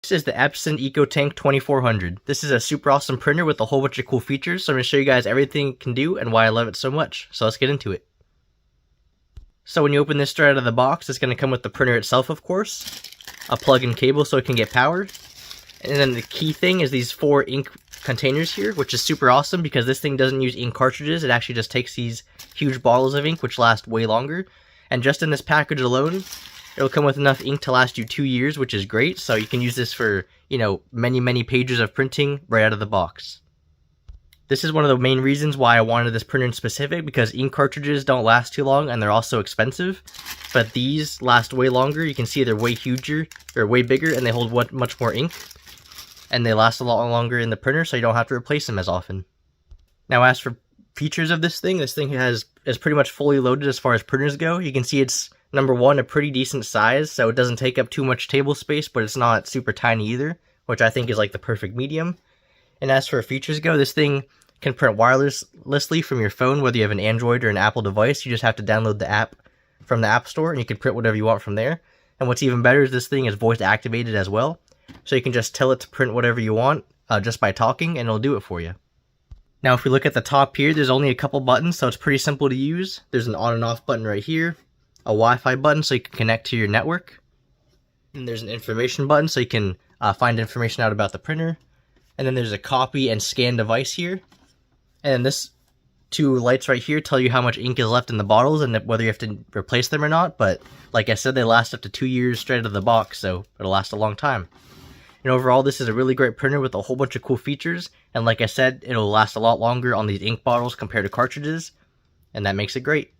This is the Epson EcoTank 2400. This is a super awesome printer with a whole bunch of cool features, so I'm going to show you guys everything it can do and why I love it so much. So let's get into it. So when you open this straight out of the box, it's going to come with the printer itself, of course, a plug-in cable so it can get powered, and then the key thing is these 4 ink containers here, which is super awesome because this thing doesn't use ink cartridges. It actually just takes these huge bottles of ink, which last way longer, and just in this package alone, it'll come with enough ink to last you 2 years, which is great, so you can use this for, many pages of printing right out of the box. This is one of the main reasons why I wanted this printer in specific, because ink cartridges don't last too long and they're also expensive, but these last way longer. You can see they're way huger, or way bigger, and they hold much more ink, and they last a lot longer in the printer, so you don't have to replace them as often. Now as for features of this thing is pretty much fully loaded as far as printers go. You can see it's number one, a pretty decent size, so it doesn't take up too much table space, but it's not super tiny either, which I think is like the perfect medium. And as for features go, this thing can print wirelessly from your phone, whether you have an Android or an Apple device. You just have to download the app from the App Store, and you can print whatever you want from there. And what's even better is this thing is voice activated as well, so you can just tell it to print whatever you want just by talking, and it'll do it for you. Now if we look at the top here, there's only a couple buttons, so it's pretty simple to use. There's an on and off button right here, a Wi-Fi button so you can connect to your network, and there's an information button so you can find information out about the printer, and then there's a copy and scan device here, and this 2 lights right here tell you how much ink is left in the bottles and whether you have to replace them or not. But like I said, they last up to 2 years straight out of the box, so it'll last a long time. And overall, this is a really great printer with a whole bunch of cool features, and like I said, it'll last a lot longer on these ink bottles compared to cartridges, and that makes it great.